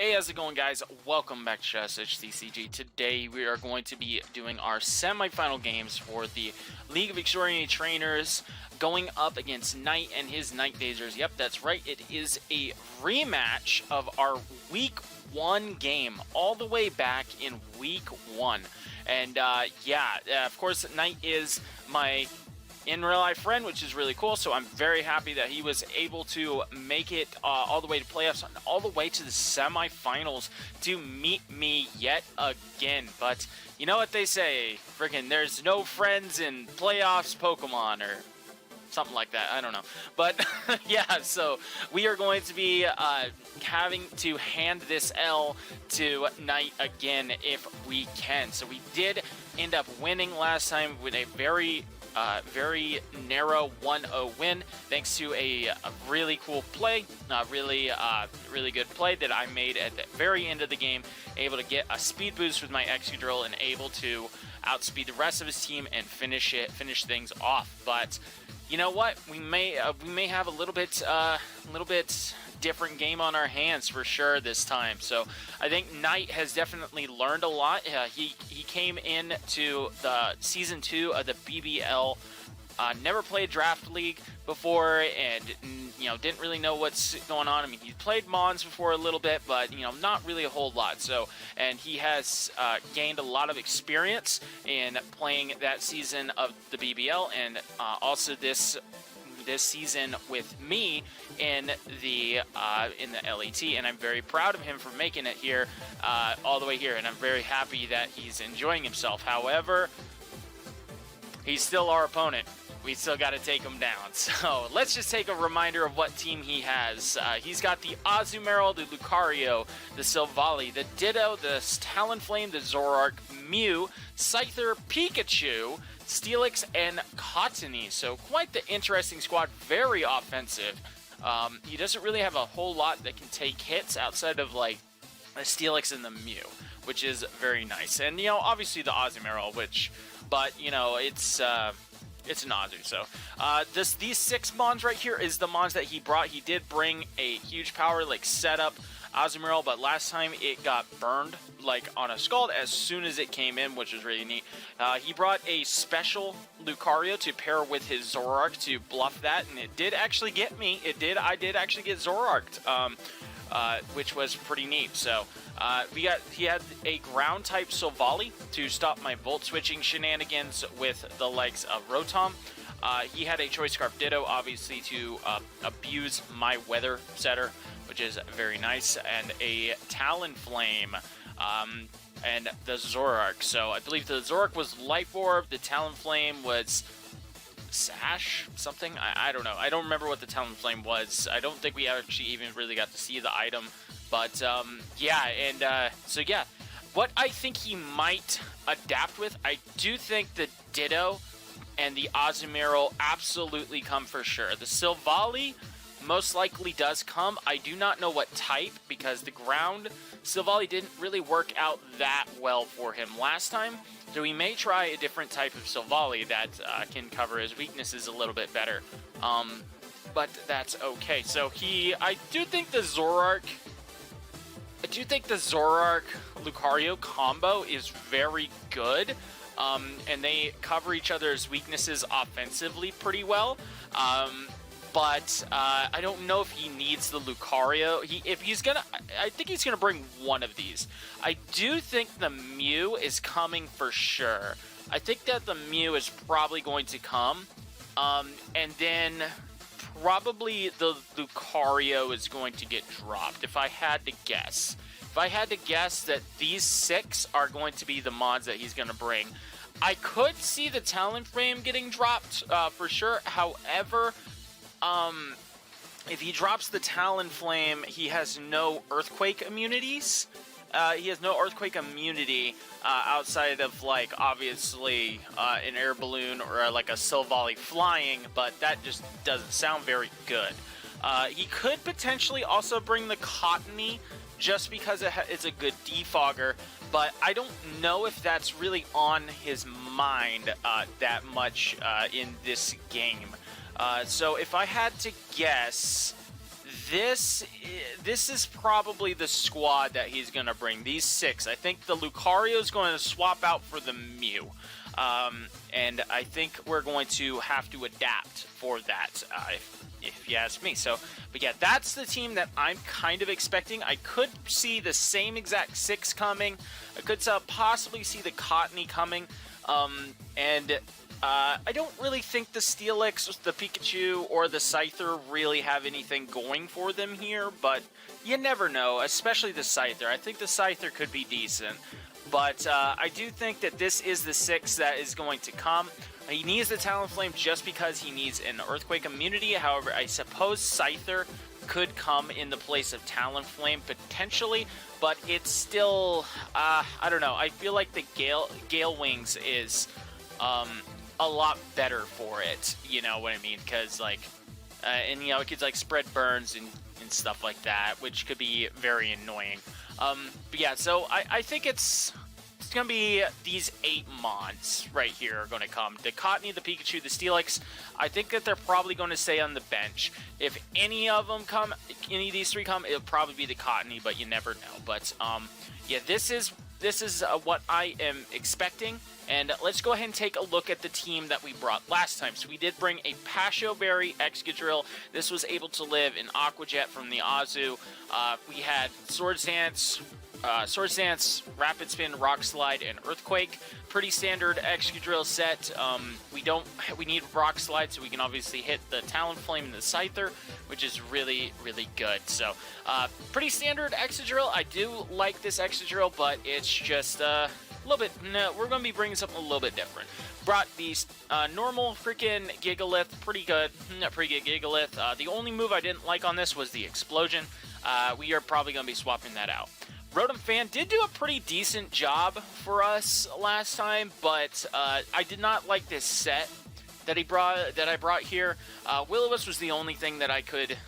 Hey, how's it going, guys? Welcome back to SHCCG. Today we are going to be doing our semi-final games for the League of Extraordinary Trainers, going up against Knight and his Nightdazers. Yep, that's right. It is a rematch of our Week 1 game, all the way back in Week 1. And of course, Knight is my in real life friend, which is really cool, so I'm very happy that he was able to make it all the way to playoffs, all the way to the semifinals to meet me yet again. But you know what they say, freaking there's no friends in playoffs Pokemon, or something like that, I don't know. But yeah, so we are going to be having to hand this L to Knight again if we can. So we did end up winning last time with a very narrow 1-0 win, thanks to a really cool play, really good play that I made at the very end of the game, able to get a speed boost with my Excadrill and able to outspeed the rest of his team and finish things off. But you know what? We may have a little bit different game on our hands for sure this time. So I think Knight has definitely learned a lot. He came in to the season 2 of the BBL, never played Draft League before, and didn't really know what's going on. I mean, he played Mons before a little bit, but not really a whole lot. So, and he has gained a lot of experience in playing that season of the BBL, and also this season with me in the LET, and I'm very proud of him for making it here, all the way here, and I'm very happy that he's enjoying himself. However, he's still our opponent. We still got to take him down. So let's just take a reminder of what team he has. He's got the Azumarill, the Lucario, the Silvally, the Ditto, the Talonflame, the Zoroark, Mew, Scyther, Pikachu, Steelix, and Cottony. So quite the interesting squad, very offensive. He doesn't really have a whole lot that can take hits outside of like the Steelix and the Mew, which is very nice. And obviously the Azumarill, but it's an Azu. So these 6 Mons right here is the Mons that he brought. He did bring a huge power like setup Azumarill, but last time it got burned like on a Scald as soon as it came in, which was really neat. He brought a special Lucario to pair with his Zoroark to bluff that, and it did actually get me. I did actually get Zoroarked, which was pretty neat. So he had a ground type Silvally to stop my Volt switching shenanigans with the legs of Rotom. He had a Choice Scarf Ditto, obviously, to abuse my Weather Setter, which is very nice, and a Talonflame, and the Zoroark. So I believe the Zoroark was Life Orb, the Talonflame was Sash something. I don't know. I don't remember what the Talonflame was. I don't think we actually even really got to see the item. But what I think he might adapt with, I do think the Ditto and the Azumarill absolutely come for sure. The Silvally most likely does come. I do not know what type, because the ground Silvally didn't really work out that well for him last time. So we may try a different type of Silvally that can cover his weaknesses a little bit better. But that's okay. So I do think the Zoroark Lucario combo is very good. And they cover each other's weaknesses offensively pretty well. But I don't know if he needs the Lucario. I think he's gonna bring one of these. I do think the Mew is coming for sure. I think that the Mew is probably going to come, and then probably the Lucario is going to get dropped. If I had to guess that these 6 are going to be the mods that he's gonna bring, I could see the Talonflame getting dropped for sure. However, if he drops the Talonflame, he has no Earthquake immunities. He has no Earthquake immunity outside of, like, obviously an Air Balloon or like a Silvally flying, but that just doesn't sound very good. He could potentially also bring the Cottony just because it's a good defogger, but I don't know if that's really on his mind that much in this game. So if I had to guess, this is probably the squad that he's going to bring. These 6. I think the Lucario is going to swap out for the Mew. And I think we're going to have to adapt for that, if you ask me. So, but yeah, that's the team that I'm kind of expecting. I could see the same exact 6 coming. I could possibly see the Cottony coming. I don't really think the Steelix, the Pikachu, or the Scyther really have anything going for them here, but you never know, especially the Scyther. I think the Scyther could be decent, but I do think that this is the 6 that is going to come. He needs the Talonflame just because he needs an Earthquake immunity. However, I suppose Scyther could come in the place of Talonflame potentially, but it's still, I don't know. I feel like the Gale Wings is a lot better for it, you know what I mean? Because, like, and, you know, it could, like, spread burns and stuff like that, which could be very annoying. But, yeah, so I think it's going to be these 8 Mons right here are going to come. The Cottony, the Pikachu, the Steelix. I think that they're probably going to stay on the bench. If any of them come, any of these 3 come, it'll probably be the Cottony, but you never know. But, yeah, this is what I am expecting. And let's go ahead and take a look at the team that we brought last time. So we did bring a Pasho Berry Excadrill. This was able to live in Aqua Jet from the Azu. We had Swords Dance, Rapid Spin, Rock Slide, and Earthquake. Pretty standard Excadrill set. We need Rock Slide so we can obviously hit the Talonflame and the Scyther, which is really, really good. So, pretty standard Excadrill. I do like this Excadrill, but it's just a little bit. No, we're going to be bringing something a little bit different. Brought these normal freaking Gigalith, pretty good Gigalith. The only move I didn't like on this was the Explosion. We are probably going to be swapping that out. Rotom Fan did do a pretty decent job for us last time, but I did not like this set that I brought here. Will-O-Wisp was the only thing that I could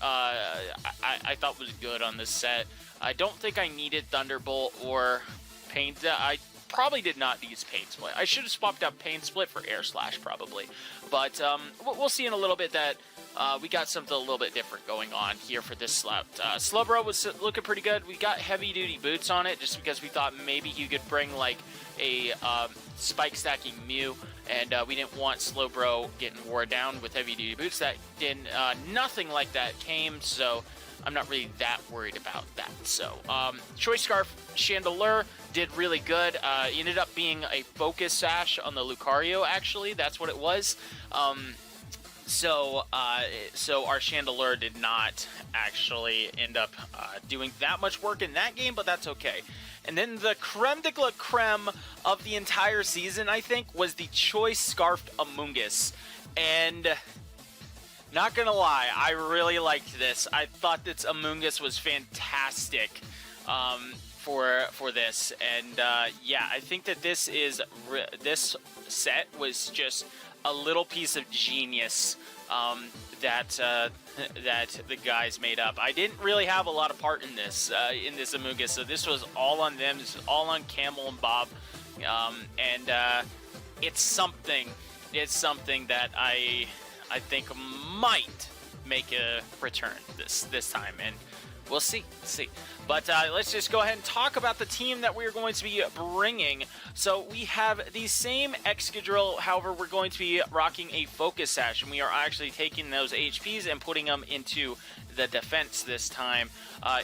I thought was good on this set. I don't think I needed Thunderbolt or Pain. I probably did not use Pain Split. I should have swapped out Pain Split for Air Slash probably, but we'll see in a little bit that we got something a little bit different going on here for this slot. Slowbro was looking pretty good. We got heavy-duty boots on it just because we thought maybe you could bring like a spike-stacking Mew, and we didn't want Slowbro getting wore down with heavy-duty boots. That did nothing like that came, so I'm not really that worried about that. So, Choice Scarf Chandelure did really good. It ended up being a Focus Sash on the Lucario, actually. That's what it was. So our Chandelure did not actually end up doing that much work in that game, but that's okay. And then the creme de la creme of the entire season, I think, was the Choice Scarfed Amoonguss. And not gonna lie, I really liked this. I thought that Amoonguss was fantastic for this. And yeah, I think that this set was just a little piece of genius that the guys made up. I didn't really have a lot of part in this Amoonguss, so this was all on them. This is all on Camel and Bob, and it's something. It's something that I think might make a return this time, and we'll see. But let's just go ahead and talk about the team that we're going to be bringing. So we have the same Excadrill, however, we're going to be rocking a Focus Sash, and we are actually taking those HPs and putting them into the defense this time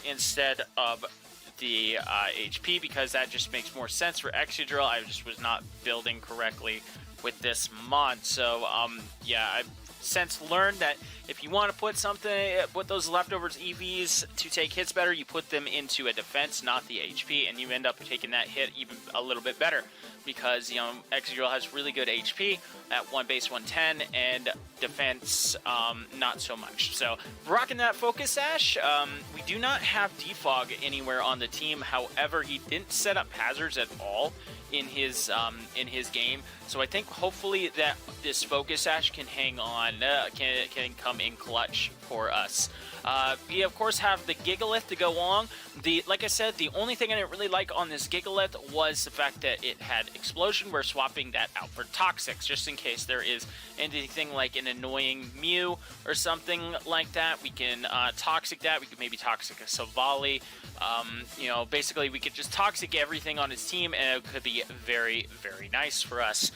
instead of the HP, because that just makes more sense for Excadrill. I just was not building correctly with this mod. So yeah, I've since learned that if you want to put those leftovers EVs to take hits better, you put them into a defense, not the HP, and you end up taking that hit even a little bit better, because, you know, Excadrill has really good HP at 1 base 110 and defense not so much. So rocking that Focus Sash. We do not have Defog anywhere on the team. However, he didn't set up hazards at all in his game, so I think hopefully that this Focus Sash can hang on, can come in clutch for us. We of course have the Gigalith to go along. Like I said, the only thing I didn't really like on this Gigalith was the fact that it had Explosion. We're swapping that out for Toxics, just in case there is anything like an annoying Mew or something like that. We can Toxic that. We could maybe Toxic a Savali. You know, basically we could just Toxic everything on his team, and it could be very, very nice for us.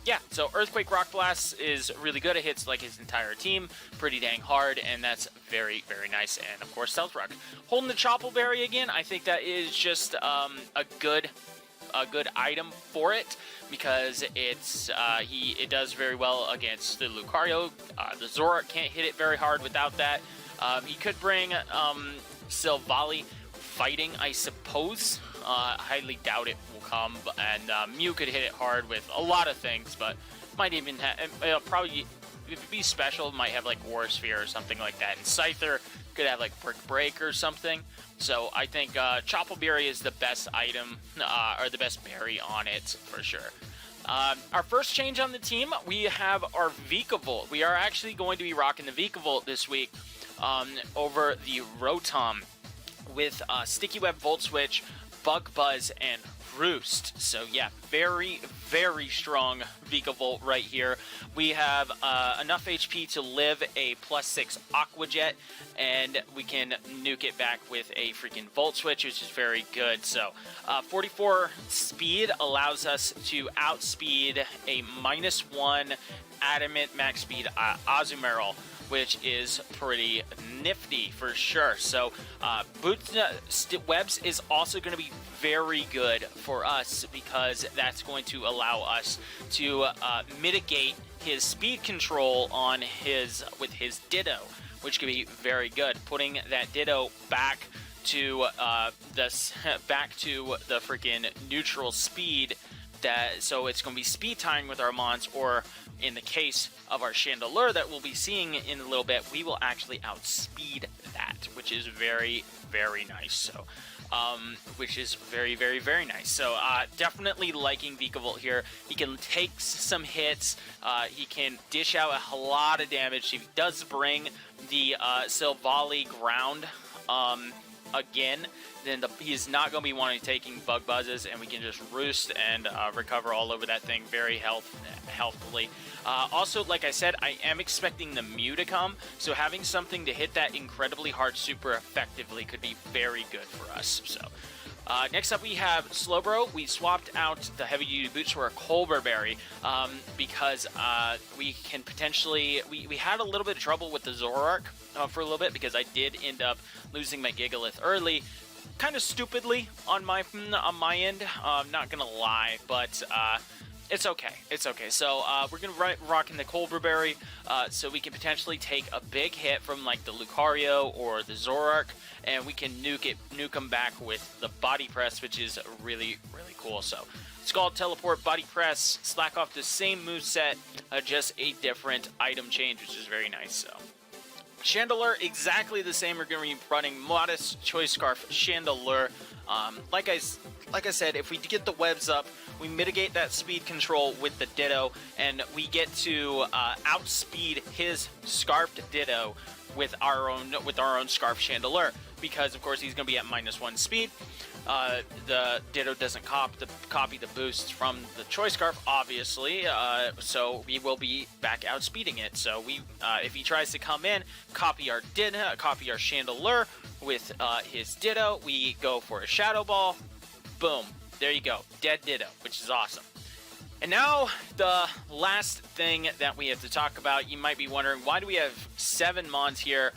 Yeah, so Earthquake Rock Blast is really good. It hits like his entire team pretty dang hard, and that's very, very nice. And of course, Stealth Rock. Holding the Choppleberry again, I think that is just a good item for it, because it does very well against the Lucario. The Zoroark can't hit it very hard without that. He could bring Silvally fighting, I suppose. Highly doubt it will come, and Mew could hit it hard with a lot of things, but might even have, probably, if it be special, might have like War Sphere or something like that, and Scyther could have like Brick Break or something. So I think Choppleberry is the best item, or the best berry on it, for sure. Our first change on the team, we have our Vikavolt. We are actually going to be rocking the Vikavolt this week over the Rotom with Sticky Web, Volt Switch, Bug Buzz, and Roost. So yeah, very, very strong Vikavolt right here. We have enough HP to live a +6 Aqua Jet, and we can nuke it back with a freaking Volt Switch, which is very good. So 44 speed allows us to outspeed a -1 Adamant max speed Azumarill, which is pretty nifty for sure. So Webs is also going to be very good for us, because that's going to allow us to mitigate his speed control on with his Ditto, which could be very good. Putting that Ditto back to the freaking neutral speed. So it's going to be speed tying with our Mons, or in the case of our Chandelure that we'll be seeing in a little bit, we will actually outspeed that, which is very, very nice. So, which is very, very, very nice. So, definitely liking Vikavolt here. He can take some hits. He can dish out a lot of damage. He does bring the Silvally ground again, then he's not going to be wanting taking Bug Buzzes, and we can just Roost and recover all over that thing very healthily. Also, like I said, I am expecting the Mew to come, so having something to hit that incredibly hard super effectively could be very good for us. So next up we have Slowbro. We swapped out the heavy duty boots for a Colberberry because we can potentially, we had a little bit of trouble with the Zoroark for a little bit, because I did end up losing my Gigalith early, kind of stupidly on my end. Not gonna lie, but it's okay. It's okay. So we're gonna rock in the Colberberry, so we can potentially take a big hit from like the Lucario or the Zoroark, and we can nuke them back with the Body Press, which is really, really cool. So Scald, Teleport, Body Press, slack off the same moveset, just a different item change, which is very nice. So Chandelure, exactly the same. We're going to be running Modest, Choice Scarf, Chandelure. Like I said, if we get the webs up, we mitigate that speed control with the Ditto, and we get to outspeed his Scarfed Ditto with our own Scarf Chandelure, because of course he's going to be at -1 speed. The Ditto doesn't copy the boosts from the Choice Scarf, obviously, so we will be back outspeeding it. So if he tries to come in, copy our Chandelure with his Ditto, we go for a Shadow Ball, boom, there you go, dead Ditto, which is awesome. And now, the last thing that we have to talk about, you might be wondering, why do we have 7 Mons here?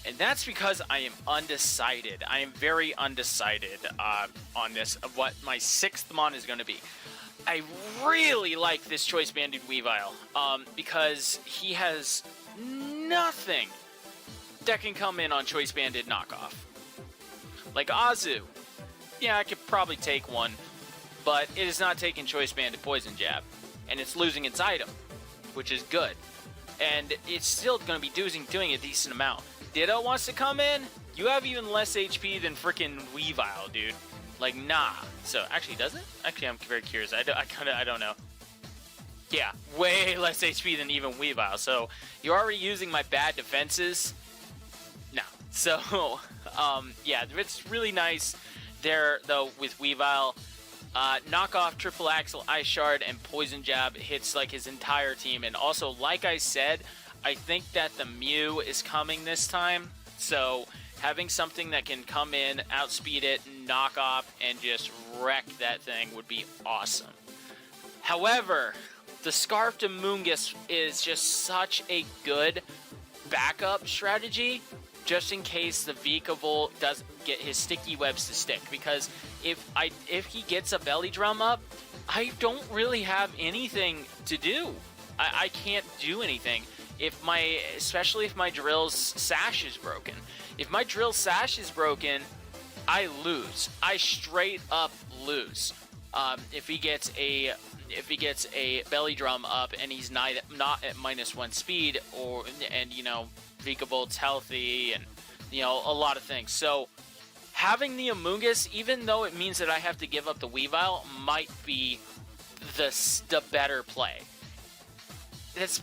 And that's because I am undecided. I am very undecided on this, of what my 6th Mon is going to be. I really like this Choice Banded Weavile, because he has nothing that can come in on Choice Banded Knockoff. Like Azu, yeah, I could probably take one, but it is not taking Choice Banded Poison Jab, and it's losing its item, which is good. And it's still going to be doing a decent amount. Ditto wants to come in, you have even less HP than freaking Weavile, dude. Like, nah. So, actually, does it? Actually, I'm very curious. I don't know. Yeah, way less HP than even Weavile. So, you're already using my bad defenses. So, yeah, it's really nice there, though, with Weavile. Knockoff, Triple Axle, Ice Shard, and Poison Jab hits like his entire team. And also, like I said, I think that the Mew is coming this time. So, having something that can come in, outspeed it, knock off, and just wreck that thing would be awesome. However, the Scarfed Amoonguss is just such a good backup strategy, just in case the Vikavolt doesn't get his sticky webs to stick. Because if he gets a belly drum up, I don't really have anything to do. I can't do anything. Especially if my Drill's sash is broken. If my Drill sash is broken, I lose. I straight up lose. If he gets a belly drum up and he's not at -1 speed, and you know, Vikavolt's healthy, and you know, a lot of things. So having the Amoonguss, even though it means that I have to give up the Weavile, might be the better play. That's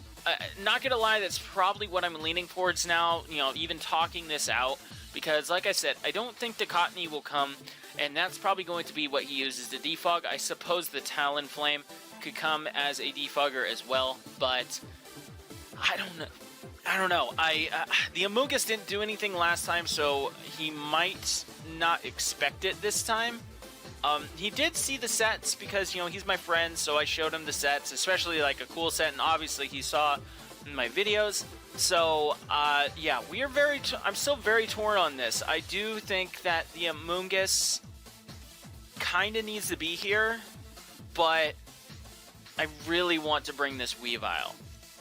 not gonna lie, that's probably what I'm leaning towards now. You know, even talking this out, because like I said, I don't think the Cottony will come, and that's probably going to be what he uses to defog. I suppose the Talonflame could come as a defogger as well, but I don't know. The Amoonguss didn't do anything last time, so he might not expect it this time. He did see the sets because, you know, he's my friend, so I showed him the sets, especially like a cool set, and obviously he saw in my videos. So, yeah, I'm still very torn on this. I do think that the Amoonguss kind of needs to be here, but I really want to bring this Weavile.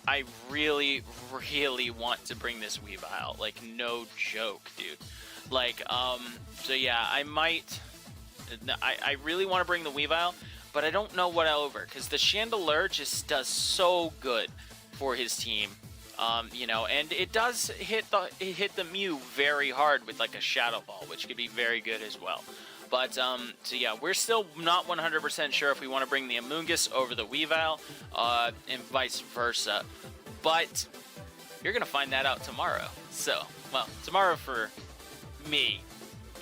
I really, really want to bring this Weavile. Like, no joke, dude. Like, so yeah, I really want to bring the Weavile, but I don't know what over, because the Chandelure just does so good for his team. You know, and it does hit the Mew very hard with like a Shadow Ball, which could be very good as well. But, so yeah, we're still not 100% sure if we want to bring the Amoonguss over the Weavile, and vice versa. But you're going to find that out tomorrow. So, well, tomorrow for me,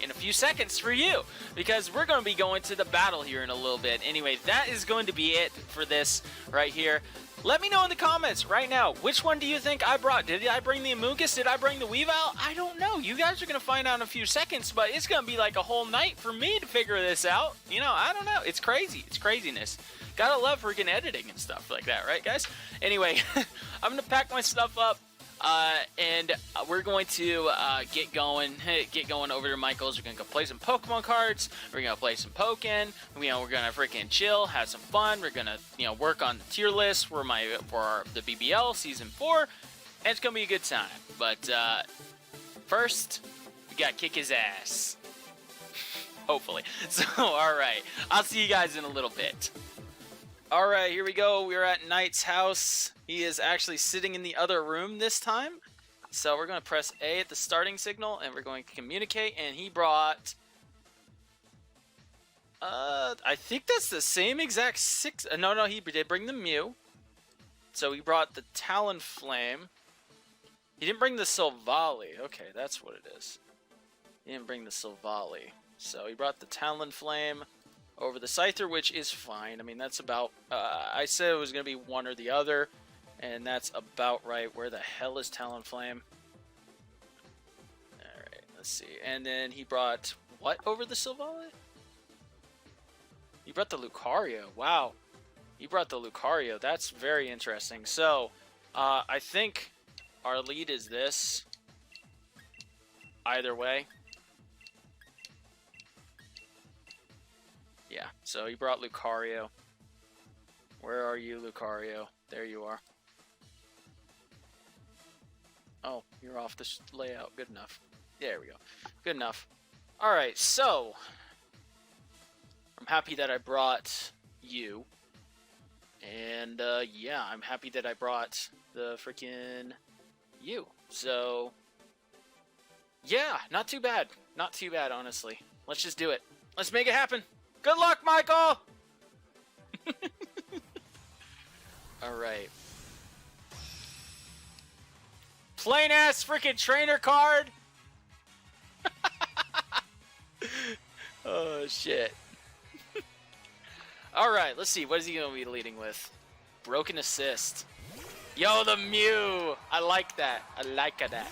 in a few seconds for you, because we're going to be going to the battle here in a little bit. Anyway, that is going to be it for this right here. Let me know in the comments right now, which one do you think I brought? Did I bring the Amoonguss? Did I bring the Weavile? I don't know. You guys are going to find out in a few seconds, but it's going to be like a whole night for me to figure this out. You know, I don't know. It's crazy. It's craziness. Gotta love freaking editing and stuff like that, right, guys? Anyway, I'm going to pack my stuff up. And we're going to get going over to Michael's. We're going to go play some Pokemon cards. We're going to play some Pokken. You know, we're going to freaking chill, have some fun. We're going to, you know, work on the tier list for the BBL Season 4. And it's going to be a good time. But first, we got to kick his ass. Hopefully. So, alright. I'll see you guys in a little bit. Alright, here we go. We're at Knight's house. He is actually sitting in the other room this time. So we're going to press A at the starting signal, and we're going to communicate, and he brought... I think that's the same exact six... No, he did bring the Mew. So he brought the Talonflame. He didn't bring the Silvally. Okay, that's what it is. He didn't bring the Silvally. So he brought the Talonflame over the Scyther, which is fine. I mean, that's about... I said it was going to be one or the other, and that's about right. Where the hell is Talonflame? Alright, let's see. And then he brought... What over the Silvally? He brought the Lucario. Wow. He brought the Lucario. That's very interesting. So, I think our lead is this. Either way. Yeah, so he brought Lucario. Where are you, Lucario? There you are. Oh, you're off this layout. Good enough. There we go. Good enough. Alright, so... I'm happy that I brought you. And, yeah, I'm happy that I brought the freaking you. So... yeah, not too bad. Not too bad, honestly. Let's just do it. Let's make it happen. Good luck, Michael! Alright. Plain ass freaking trainer card. Oh, shit. Alright, let's see. What is he going to be leading with? Broken assist. Yo, the Mew! I like that. I like that.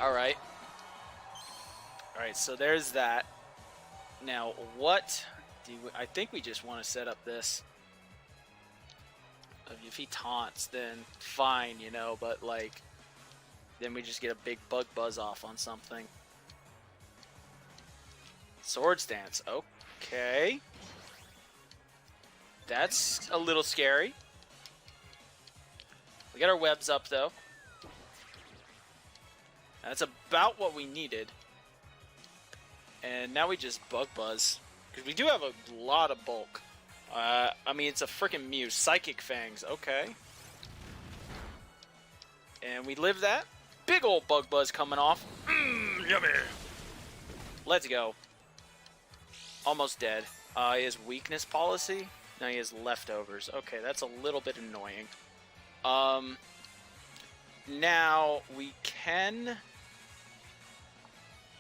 Alright. Alright, so there's that. Now, what do we... I think we just want to set up this. If he taunts, then fine, you know, but, like... Then we just get a big bug buzz off on something. Swords Dance. Okay. That's a little scary. We got our webs up, though. That's about what we needed. And now we just bug buzz. Because we do have a lot of bulk. I mean, it's a freaking Mew. Psychic Fangs. Okay. And we live that. Big old bug buzz coming off. Yummy. Let's go. Almost dead. He has weakness policy. Now he has leftovers. Okay, that's a little bit annoying. Now we can...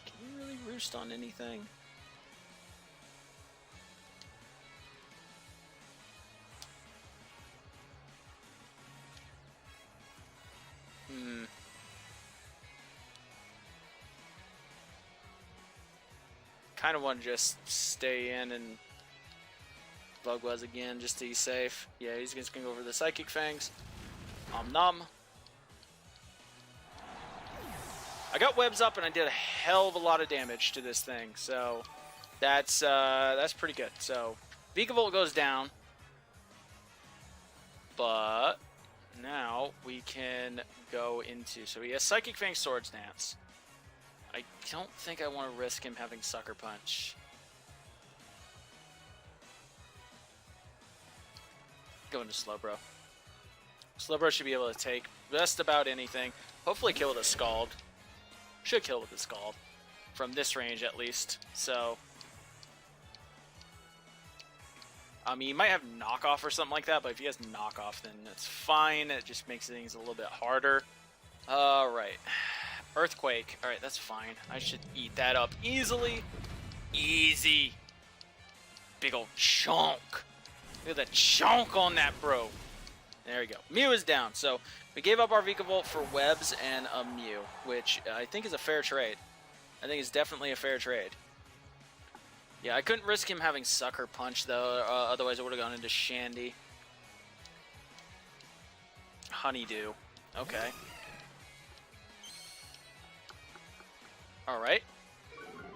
Can you really roost on anything? Kind of want to just stay in and bug buzz again just to be safe. Yeah, he's just gonna go over the Psychic Fangs. Nom. I got webs up and I did a hell of a lot of damage to this thing, so that's pretty good. So Vikavolt goes down, but now we can go into. So he has Psychic Fang, Swords Dance. I don't think I want to risk him having Sucker Punch. Go into Slowbro. Slowbro should be able to take just about anything. Hopefully kill with a Scald. Should kill with a Scald. From this range, at least. So... I mean, he might have knockoff or something like that, but if he has knockoff, then that's fine. It just makes things a little bit harder. Alright. Earthquake. Alright, that's fine. I should eat that up easily. Easy. Big old chunk. Look at the chunk on that, bro. There we go. Mew is down. So, we gave up our Vikavolt for webs and a Mew, which I think is a fair trade. I think it's definitely a fair trade. Yeah, I couldn't risk him having Sucker Punch, though. Otherwise, I would have gone into Shandy. Honeydew. Okay. Alright.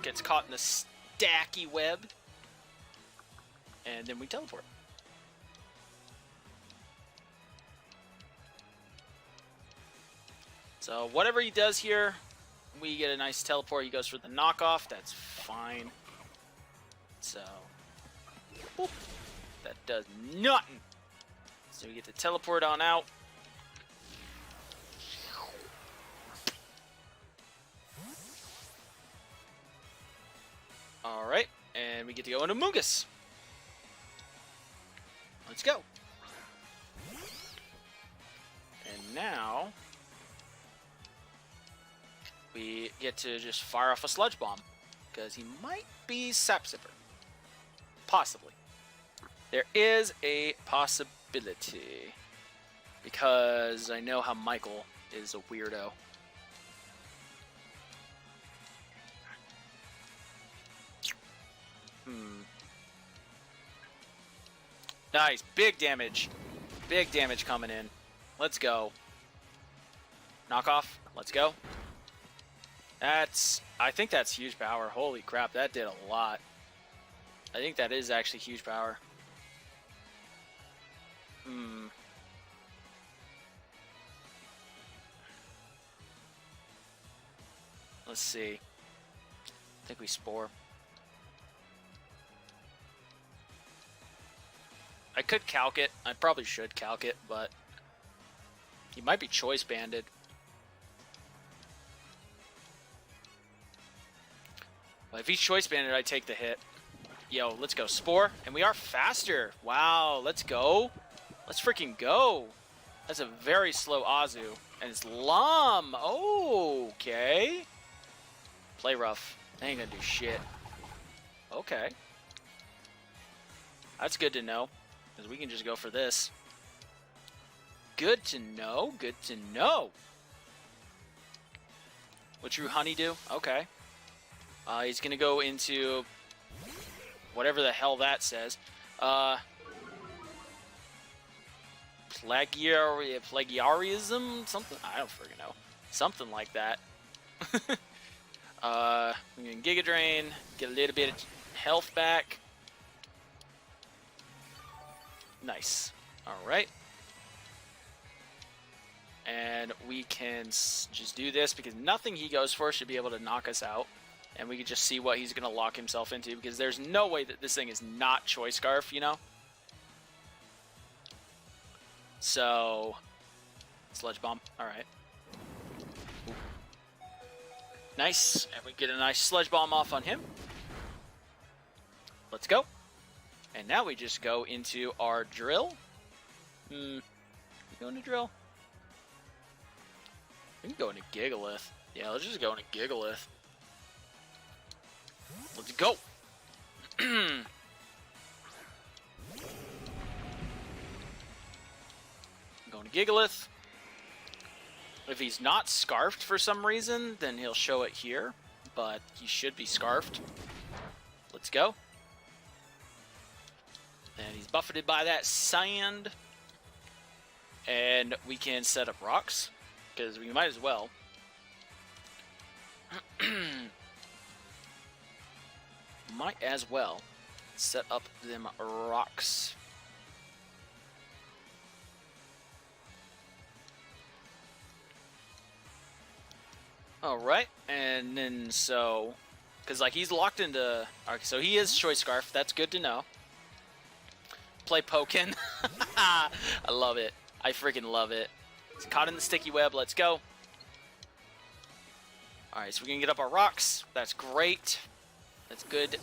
Gets caught in the stacky web. And then we teleport. So, whatever he does here, we get a nice teleport. He goes for the knockoff. That's fine. So, boop. That does nothing. So we get to teleport on out. Alright, and we get to go into Mungus. Let's go. And now, we get to just fire off a Sludge Bomb. Because he might be Sap Sipper. Possibly. There is a possibility. Because I know how Michael is a weirdo. Nice. Big damage. Big damage coming in. Let's go. Knockoff. Let's go. I think that's huge power. Holy crap, that did a lot. I think that is actually huge power. Let's see. I think we Spore. I could calc it. I probably should calc it, but he might be choice banded. But if he's choice banded, I take the hit. Yo, let's go. Spore. And we are faster. Wow, let's go. Let's freaking go. That's a very slow Azu. And it's Lum. Oh, okay. Play rough. That ain't gonna do shit. Okay. That's good to know, because we can just go for this. Good to know, good to know. What true honeydew? Okay. He's going to go into whatever the hell that says. Plagiarism? Something? I don't freaking know. Something like that. We can Giga Drain, get a little bit of health back. Nice. Alright. And we can just do this because nothing he goes for should be able to knock us out. And we can just see what he's going to lock himself into because there's no way that this thing is not Choice Scarf, you know? So, Sludge Bomb. Alright. Nice. And we get a nice Sludge Bomb off on him. Let's go. And now we just go into our drill. You going to drill? We can go into Gigalith. Yeah, let's just go into Gigalith. Let's go. Going to Gigalith. If he's not scarfed for some reason, then he'll show it here. But he should be scarfed. Let's go. And he's buffeted by that sand. And we can set up rocks. Because we might as well. Might as well set up them rocks. Alright, and then so, because like he's locked into, okay, so he is Choice Scarf, that's good to know. Play Pokken. I love it. I freaking love it. He's caught in the sticky web, let's go. Alright, so we can get up our rocks, that's great. That's good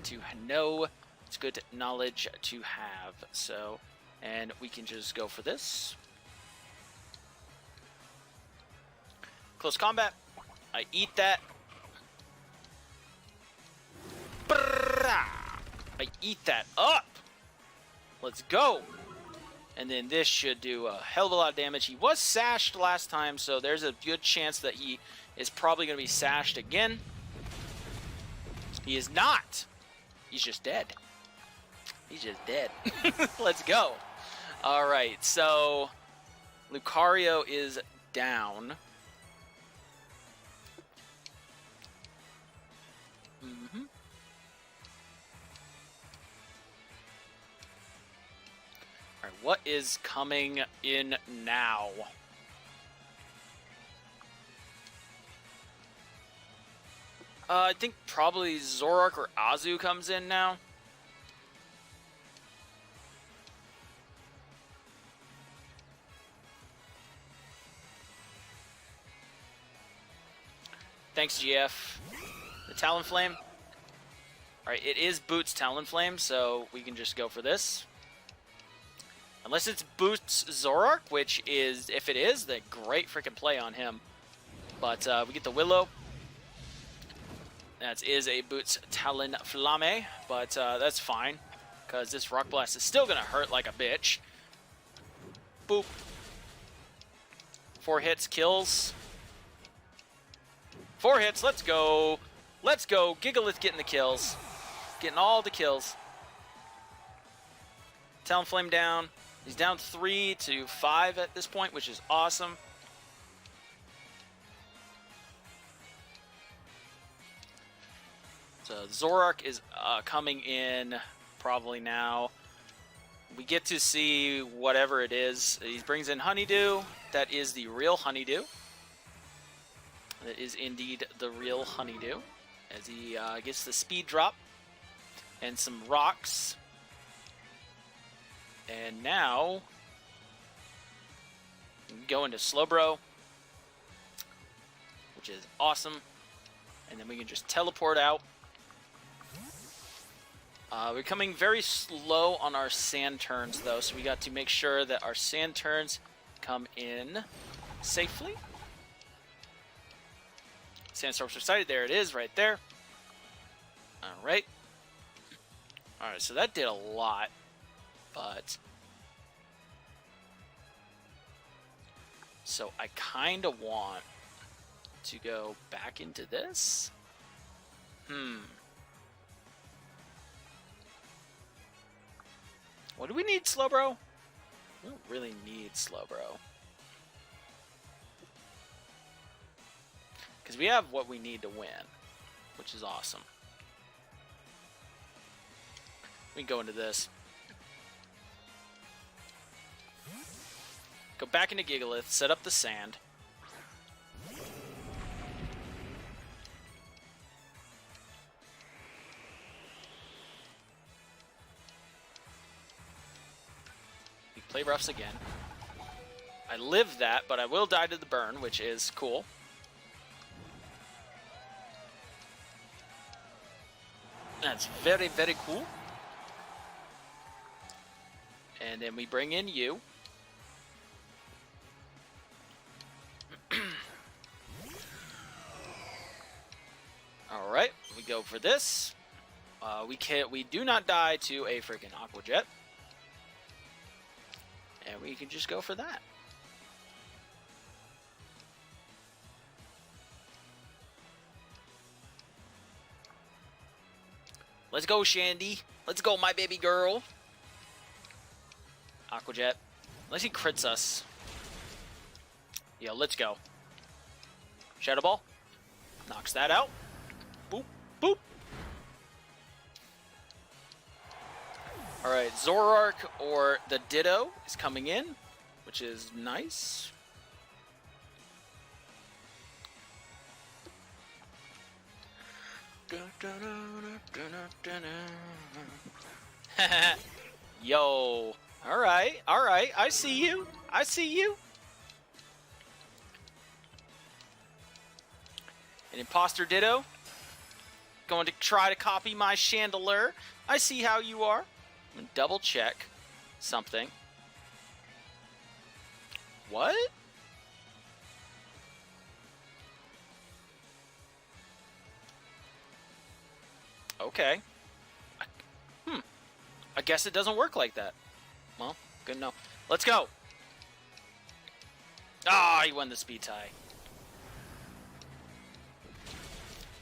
to know. It's good knowledge to have. So, and we can just go for this. Close combat. I eat that. I eat that up. Let's go. And then this should do a hell of a lot of damage. He was sashed last time, so there's a good chance that he is probably going to be sashed again. He is not. He's just dead. He's just dead. Let's go. All right, so Lucario is down. All right, what is coming in now? I think probably Zoroark or Azu comes in now. Thanks, GF. The Talonflame. Alright, it is Boots Talonflame, so we can just go for this. Unless it's Boots Zoroark, which is, if it is, then great freaking play on him. But we get the Willow. That is a Boots Talonflame, but that's fine, because this Rock Blast is still going to hurt like a bitch. Boop. 4 hits, kills. 4 hits, let's go. Let's go. Gigalith getting the kills. Getting all the kills. Talonflame down. He's down 3 to 5 at this point, which is awesome. So Zoroark is coming in probably now. We get to see whatever it is. He brings in Honeydew. That is the real Honeydew. That is indeed the real Honeydew. As he gets the speed drop and some rocks. And now we can go into Slowbro, which is awesome. And then we can just teleport out. We're coming very slow on our sand turns, though, so we got to make sure that our sand turns come in safely. Sandstorm subsided. There it is, right there. All right. All right, so that did a lot. but so I kind of want to go back into this. What do we need, Slowbro? We don't really need Slowbro. Because we have what we need to win, which is awesome. We can go into this. Go back into Gigalith, set up the sand. We play roughs again. I live that, but I will die to the burn, which is cool. That's very, very cool. And then we bring in you. All right, we go for this. We do not die to a freaking Aqua Jet, and we can just go for that. Let's go, Shandy. Let's go, my baby girl. Aqua Jet. Unless he crits us. Yeah, let's go. Shadow Ball. Knocks that out. Boop, boop. Alright, Zoroark or the Ditto is coming in, which is nice. Yo. Alright, alright. I see you. I see you. An Imposter Ditto. Going to try to copy my Chandelure. I see how you are. I'm going to double check something. What? Okay. I guess it doesn't work like that. Well, good to know. Let's go. Ah, he won the speed tie.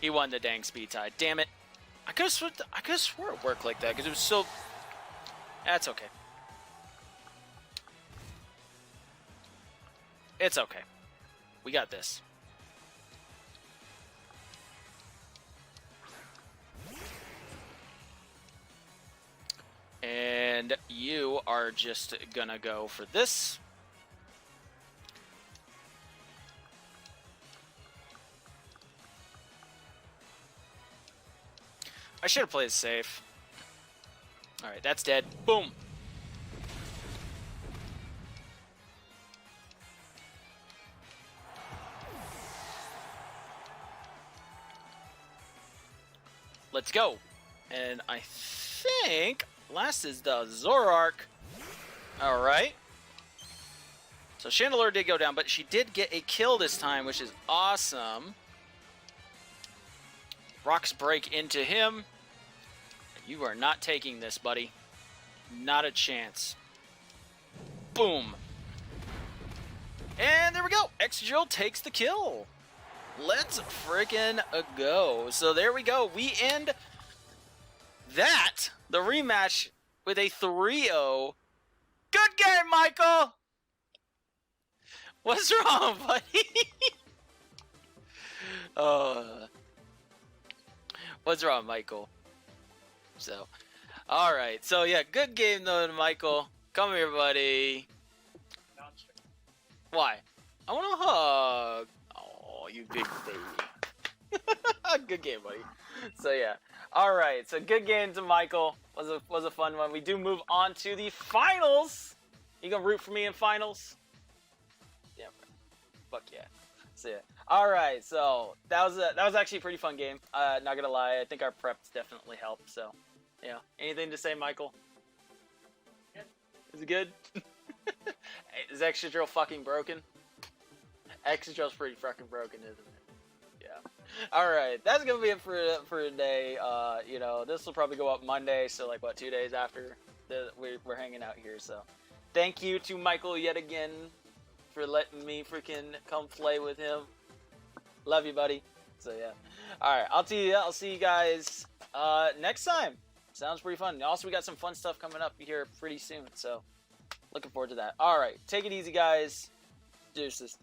He won the dang speed tie. Damn it. I could have swore it worked like that because it was so... That's okay. It's okay. We got this. And you are just gonna go for this. I should have played it safe. Alright, that's dead. Boom. Let's go. And I think last is the Zoroark. Alright. So Chandelure did go down, but she did get a kill this time, which is awesome. Rocks break into him. You are not taking this, buddy. Not a chance. Boom. And there we go. Excadrill takes the kill. Let's freaking go. So there we go. We end that, the rematch, with a 3-0. Good game, Michael. What's wrong, buddy? What's wrong, Michael? So, all right. So yeah, good game though, Michael. Come here, buddy. Why? I want a hug. Oh, you big baby. Good game, buddy. So yeah. All right. So good game to Michael. Was a fun one. We do move on to the finals. You gonna root for me in finals? Yeah. Fuck yeah. So yeah. All right. So that was actually a pretty fun game. Not gonna lie. I think our preps definitely helped. So yeah. Anything to say, Michael? Good. Is it good? Is Excadrill fucking broken? Excadrill's pretty fucking broken, isn't it? Yeah. Alright, that's gonna be it for today. You know, this will probably go up Monday, so like, what, 2 days after we're hanging out here. So, thank you to Michael yet again for letting me freaking come play with him. Love you, buddy. So yeah. All right, I'll see you guys next time. Sounds pretty fun. Also, we got some fun stuff coming up here pretty soon. So, looking forward to that. All right, take it easy, guys. Deuces.